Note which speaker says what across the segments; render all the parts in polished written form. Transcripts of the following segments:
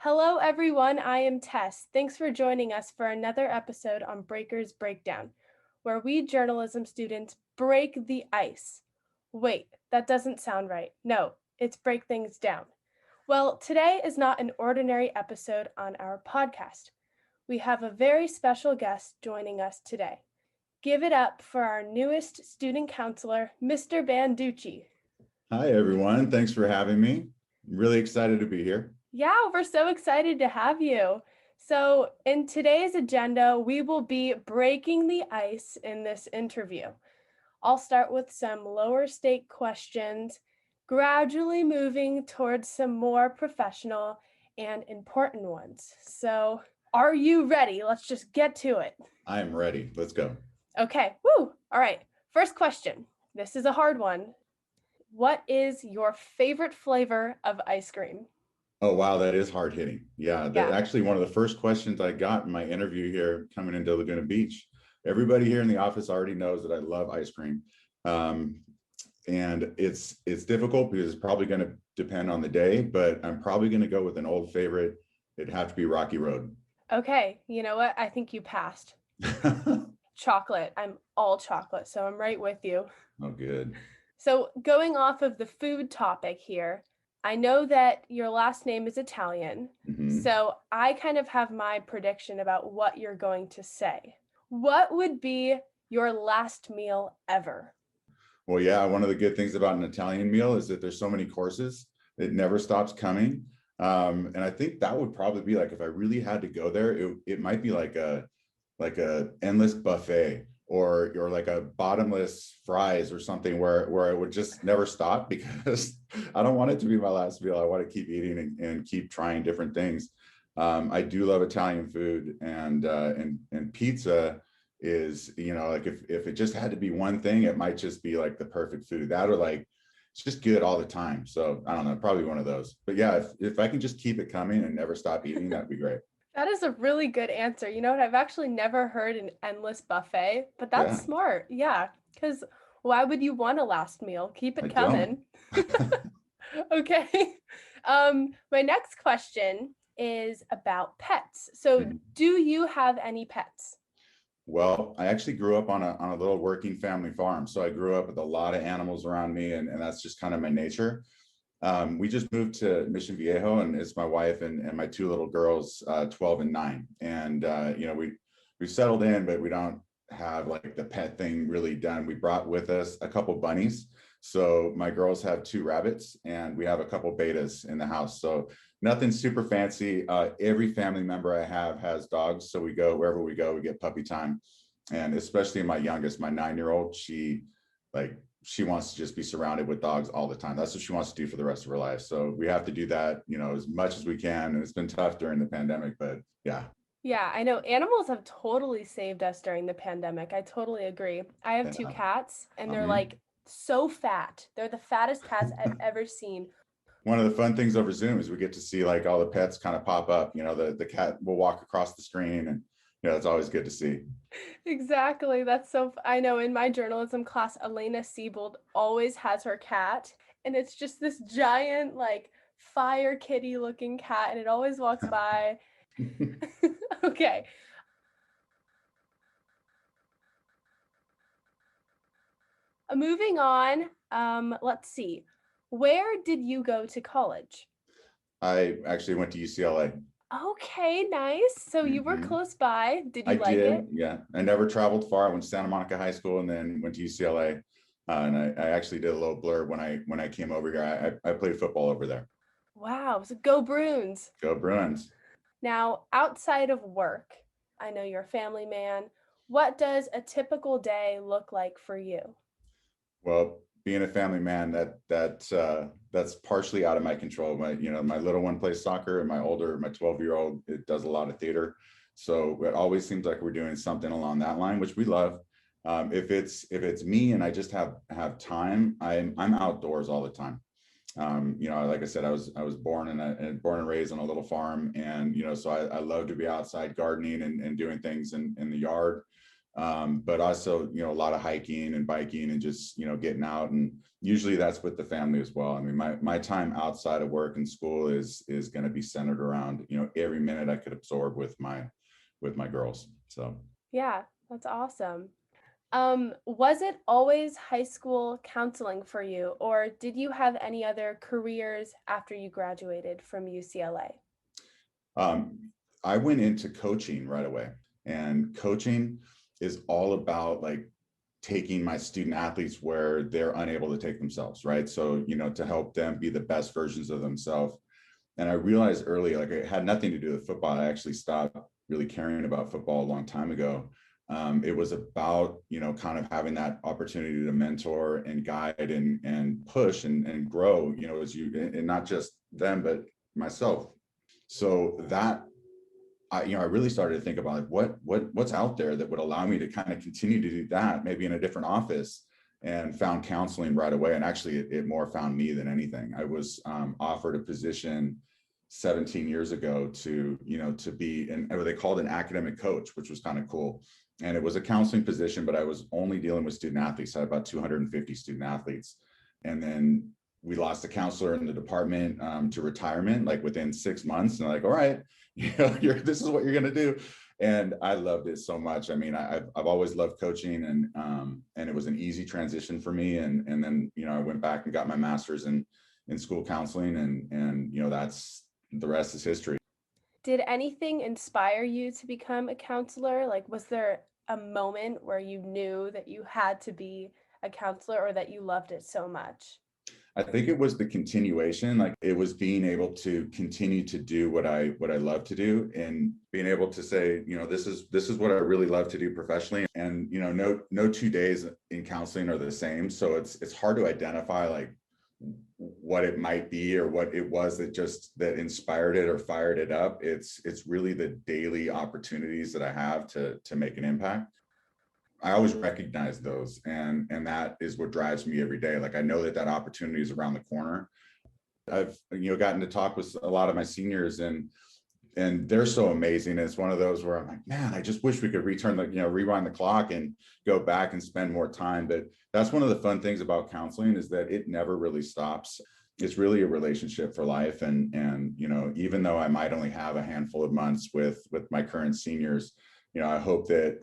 Speaker 1: Hello, everyone. I am Tess. Thanks for joining us for another episode on Breakers Breakdown, where we journalism students break the ice. Wait, that doesn't sound right. No, it's break things down. Well, today is not an ordinary episode on our podcast. We have a very special guest joining us today. Give it up for our newest student counselor, Mr. Banducci.
Speaker 2: Hi, everyone. Thanks for having me. I'm really excited to be here.
Speaker 1: Yeah, we're so excited to have you. So, in today's agenda, we will be breaking the ice in this interview. I'll start with some lower stake questions, gradually moving towards some more professional and important ones. So, are you ready? Let's just get to it.
Speaker 2: I am ready. Let's go.
Speaker 1: Okay, woo! All right, first question. This is a hard one. What is your favorite flavor of ice cream?
Speaker 2: Oh, wow. That is hard hitting. Yeah.
Speaker 1: Yeah.
Speaker 2: Actually, one of the first questions I got in my interview here coming into Laguna Beach, everybody here in the office already knows that I love ice cream. And it's difficult because it's probably going to depend on the day, but I'm probably going to go with an old favorite. It'd have to be Rocky Road.
Speaker 1: Okay, you know what? I think you passed. Chocolate. I'm all chocolate, so I'm right with you.
Speaker 2: Oh, good.
Speaker 1: So, going off of the food topic here, I know that your last name is Italian, so I kind of have my prediction about what you're going to say. What would be your last meal ever?
Speaker 2: Well, yeah, one of the good things about an Italian meal is that there's so many courses, it never stops coming. And I think that would probably be like if I really had to go there, it might be like a endless buffet or like a bottomless fries or something where it would just never stop because I don't want it to be my last meal. I want to keep eating and keep trying different things. I do love Italian food and pizza is, like if it just had to be one thing, it might just be like the perfect food. That or like it's just good all the time. So I don't know, probably one of those. But yeah, if I can just keep it coming and never stop eating, that'd be great.
Speaker 1: That is a really good answer. You know what? I've actually never heard an endless buffet, but that's
Speaker 2: Yeah,
Speaker 1: smart. Yeah, because why would you want a last meal? Keep
Speaker 2: I
Speaker 1: it
Speaker 2: don't.
Speaker 1: coming. Okay. My next question is about pets. So, do you have any pets?
Speaker 2: Well, I actually grew up on a little working family farm. So I grew up with a lot of animals around me, and that's just kind of my nature. We just moved to Mission Viejo, and it's my wife and my two little girls, 12 and 9. And we settled in, but we don't have like the pet thing really done. We brought with us a couple bunnies. So my girls have two rabbits, and we have a couple betas in the house. So nothing super fancy. Every family member I have has dogs. So we go wherever we go, we get puppy time. And especially my youngest, my 9-year-old, she wants to just be surrounded with dogs all the time. That's what she wants to do for the rest of her life. So we have to do that, as much as we can. And it's been tough during the pandemic, but yeah.
Speaker 1: Yeah, I know animals have totally saved us during the pandemic. I totally agree. I have two
Speaker 2: Yeah.
Speaker 1: cats, and they're
Speaker 2: Mhm.
Speaker 1: like so fat. They're the fattest cats I've ever seen.
Speaker 2: One of the fun things over Zoom is we get to see like all the pets kind of pop up. The cat will walk across the screen, and it's always good to see.
Speaker 1: Exactly. That's so, I know in my journalism class, Elena Siebold always has her cat, and it's just this giant, like, fire kitty looking cat, and it always walks by. Okay. Moving on, let's see. Where did you go to college?
Speaker 2: I actually went to UCLA.
Speaker 1: Okay, nice. So you were
Speaker 2: Mhm.
Speaker 1: close by. Did
Speaker 2: I
Speaker 1: you like
Speaker 2: did,
Speaker 1: it?
Speaker 2: yeah. I never traveled far. I went to Santa Monica High School and then went to UCLA. And I actually did a little blurb when I came over here. I played football over there.
Speaker 1: Wow, so go Bruins.
Speaker 2: Go Bruins.
Speaker 1: Now, outside of work, I know you're a family man. What does a typical day look like for you?
Speaker 2: Well, being a family man, that's partially out of my control. My little one plays soccer, and my 12-year-old, it does a lot of theater. So it always seems like we're doing something along that line, which we love. If it's me and I just have time, I'm outdoors all the time. Like I said, I was born born and raised on a little farm, and so I love to be outside gardening and doing things in the yard. but also, a lot of hiking and biking and just, getting out. And usually that's with the family as well. I mean, my time outside of work and school is going to be centered around, every minute I could absorb with my girls. So
Speaker 1: Yeah, that's awesome. Was it always high school counseling for you, or did you have any other careers after you graduated from UCLA?
Speaker 2: um, I went into coaching right away, and coaching is all about like taking my student athletes where they're unable to take themselves, right? So, to help them be the best versions of themselves. And I realized early, like it had nothing to do with football. I actually stopped really caring about football a long time ago. It was about, kind of having that opportunity to mentor and guide and push and grow, as you, and not just them, but myself. So that I really started to think about like what's out there that would allow me to kind of continue to do that, maybe in a different office, and found counseling right away. And actually, it more found me than anything. I was offered a position 17 years ago to be what they called an academic coach, which was kind of cool. And it was a counseling position, but I was only dealing with student athletes. I had about 250 student athletes, and then we lost a counselor in the department to retirement, like within 6 months. And like, all right, this is what you're going to do. And I loved it so much. I mean, I've always loved coaching, and it was an easy transition for me. And then, I went back and got my master's in school counseling, and that's the rest is history.
Speaker 1: Did anything inspire you to become a counselor? Like, was there a moment where you knew that you had to be a counselor or that you loved it so much?
Speaker 2: I think it was the continuation, like it was being able to continue to do what I love to do, and being able to say, this is what I really love to do professionally. And no 2 days in counseling are the same. So it's hard to identify like what it might be or what it was that inspired it or fired it up. It's really the daily opportunities that I have to make an impact. I always recognize those, and that is what drives me every day. Like I know that opportunity is around the corner. I've gotten to talk with a lot of my seniors, and they're so amazing. It's one of those where I'm like, man, I just wish we could rewind the clock and go back and spend more time. But that's one of the fun things about counseling, is that it never really stops. It's really a relationship for life. And even though I might only have a handful of months with my current seniors, I hope that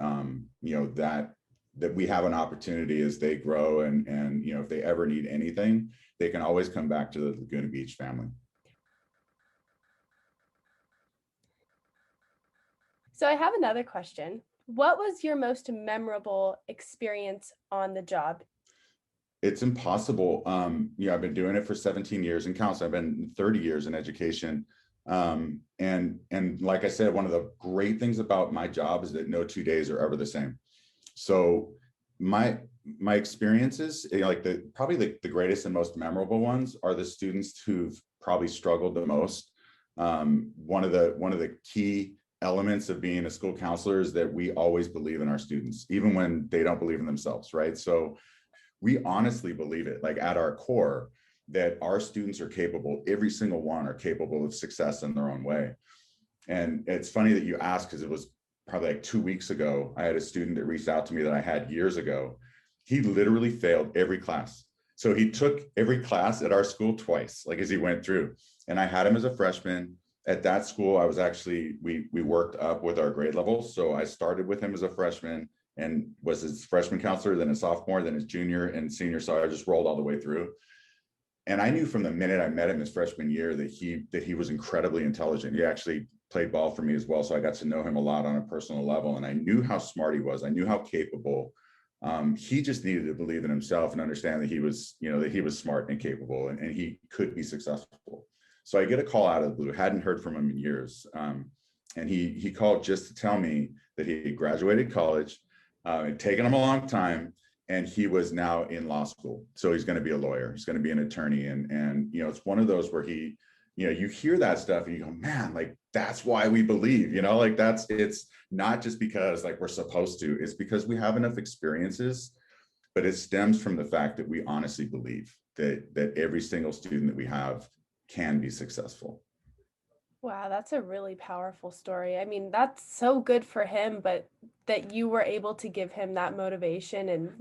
Speaker 2: that we have an opportunity as they grow, and if they ever need anything, they can always come back to the Laguna Beach family.
Speaker 1: So, I have another question. What was your most memorable experience on the job?
Speaker 2: It's impossible. I've been doing it for 17 years in counseling. I've been 30 years in education. And like I said, one of the great things about my job is that no 2 days are ever the same. So my experiences, like probably the greatest and most memorable ones, are the students who've probably struggled the most. One of the key elements of being a school counselor is that we always believe in our students, even when they don't believe in themselves, right? So we honestly believe it, like at our core, that our students are capable, every single one are capable of success in their own way. And it's funny that you asked, because it was probably like 2 weeks ago, I had a student that reached out to me that I had years ago. He literally failed every class. So he took every class at our school twice, like as he went through. And I had him as a freshman. At that school, I was actually, we worked up with our grade levels. So I started with him as a freshman and was his freshman counselor, then a sophomore, then his junior and senior. So I just rolled all the way through. And I knew from the minute I met him his freshman year that he was incredibly intelligent. He actually played ball for me as well. So I got to know him a lot on a personal level. And I knew how smart he was. I knew how capable. He just needed to believe in himself and understand that he was smart and capable, and he could be successful. So I get a call out of the blue, hadn't heard from him in years. And he called just to tell me that he had graduated college. It had taken him a long time, and he was now in law school. So he's going to be a lawyer. He's going to be an attorney. And it's one of those where you hear that stuff and you go, man, like that's why we believe, like it's not just because like we're supposed to, it's because we have enough experiences, but it stems from the fact that we honestly believe that every single student that we have can be successful.
Speaker 1: Wow, that's a really powerful story. I mean, that's so good for him, but that you were able to give him that motivation and,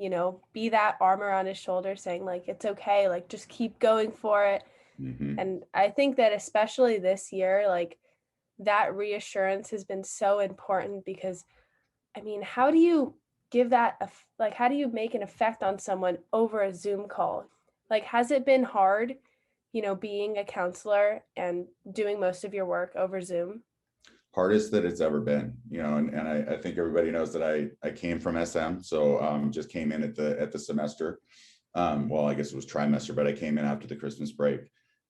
Speaker 1: be that armor on his shoulder saying, like, it's okay, like, just keep going for it.
Speaker 2: Hmm.
Speaker 1: And I think that especially this year, like, that reassurance has been so important because, I mean, how do you give that, like, how do you make an effect on someone over a Zoom call? Like, has it been hard, being a counselor and doing most of your work over Zoom?
Speaker 2: Hardest that it's ever been, and I think everybody knows that I came from SM, so just came in at the semester. Well, I guess it was trimester, but I came in after the Christmas break,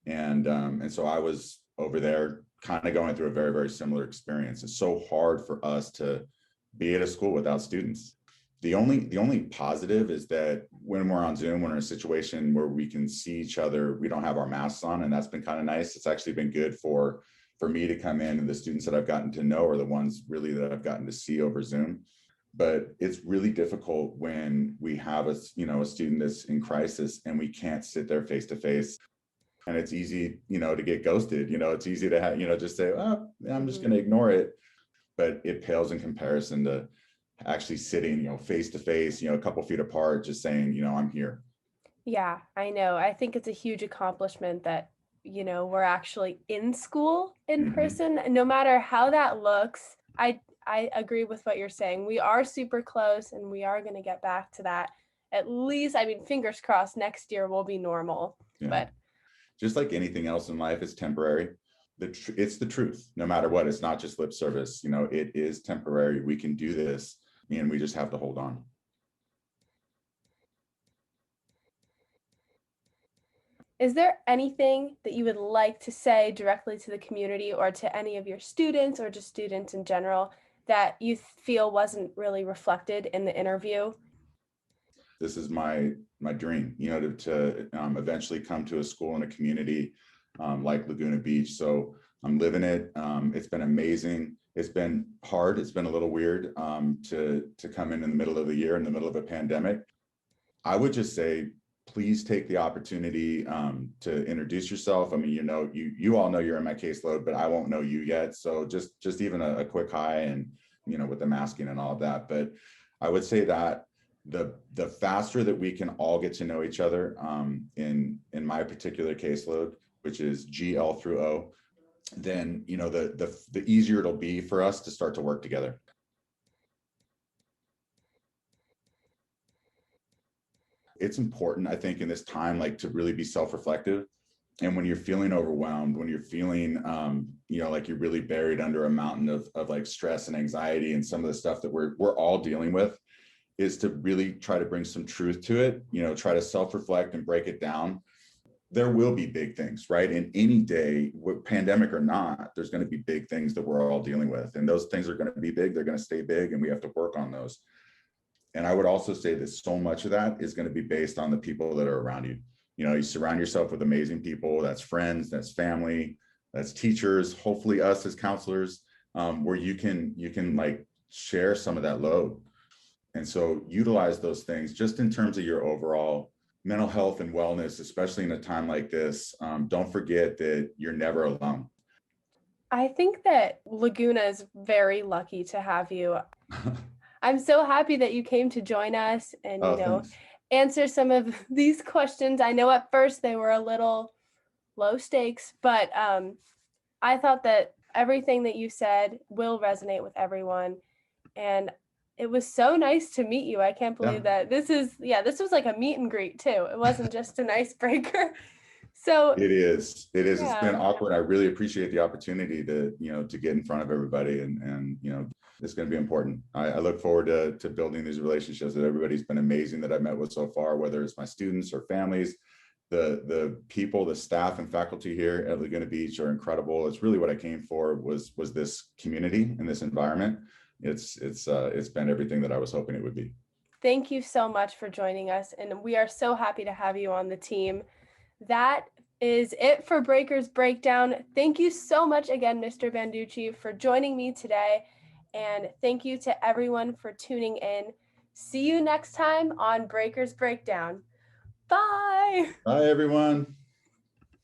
Speaker 2: and so I was over there, kind of going through a very very similar experience. It's so hard for us to be at a school without students. The only positive is that when we're on Zoom, when we're in a situation where we can see each other, we don't have our masks on, and that's been kind of nice. It's actually been good for me to come in, and the students that I've gotten to know are the ones really that I've gotten to see over Zoom. But it's really difficult when we have a student that's in crisis and we can't sit there face to face. And it's easy, to get ghosted. It's easy to have, just say, oh, I'm just going
Speaker 1: Mhm.
Speaker 2: to ignore it. But it pales in comparison to actually sitting, face to face, a couple feet apart, just saying, I'm here.
Speaker 1: Yeah, I know. I think it's a huge accomplishment that, we're actually in school in
Speaker 2: Hmm.
Speaker 1: person. No matter how that looks, I agree with what you're saying. We are super close and we are going to get back to that. At least, I mean, fingers crossed next year will be normal.
Speaker 2: Yeah.
Speaker 1: But
Speaker 2: Just like anything else in life, it's temporary. It's the truth, no matter what. It's not just lip service. It is temporary. We can do this, and we just have to hold on.
Speaker 1: is there anything that you would like to say directly to the community or to any of your students or just students in general that you feel wasn't really reflected in the interview?
Speaker 2: This is my dream, to eventually come to a school in a community like Laguna Beach. So I'm living it. It's been amazing. It's been hard. It's been a little weird to come in the middle of the year, in the middle of a pandemic. I would just say, please take the opportunity to introduce yourself. I mean, you all know you're in my caseload, but I won't know you yet. So just even a quick hi, and with the masking and all of that. But I would say that the faster that we can all get to know each other, in my particular caseload, which is GL through O, then the easier it'll be for us to start to work together. It's important, I think, in this time, like, to really be self-reflective. And when you're feeling overwhelmed, when you're feeling like you're really buried under a mountain of like stress and anxiety and some of the stuff that we're all dealing with, is to really try to bring some truth to it. Try to self-reflect and break it down. There will be big things, right? In any day, pandemic or not, there's going to be big things that we're all dealing with, and those things are going to be big. They're going to stay big, and we have to work on those. And I would also say that so much of that is going to be based on the people that are around you. You surround yourself with amazing people. That's friends, that's family, that's teachers, hopefully us as counselors, where you can like share some of that load. And so utilize those things just in terms of your overall mental health and wellness, especially in a time like this. Don't forget that you're never alone.
Speaker 1: I think that Laguna is very lucky to have you. I'm so happy that you came to join us and,
Speaker 2: Oh, thanks.
Speaker 1: answer some of these questions. I know at first they were a little low stakes, but I thought that everything that you said will resonate with everyone. And it was so nice to meet you. I can't
Speaker 2: Yeah.
Speaker 1: believe that this was like a meet and greet too. It wasn't just an icebreaker. So,
Speaker 2: It is. It is. It's been
Speaker 1: yeah.
Speaker 2: awkward. I really appreciate the opportunity to get in front of everybody, and it's going to be important. I look forward to building these relationships that everybody's been amazing that I've met with so far, whether it's my students or families. The people, the staff and faculty here at Laguna Beach are incredible. It's really what I came for, was this community and this environment. It's been everything that I was hoping it would be.
Speaker 1: Thank you so much for joining us. And we are so happy to have you on the team. That is it for Breakers Breakdown. Thank you so much again, Mr. Banducci, for joining me today. And thank you to everyone for tuning in. See you next time on Breakers Breakdown. Bye.
Speaker 2: Bye, everyone.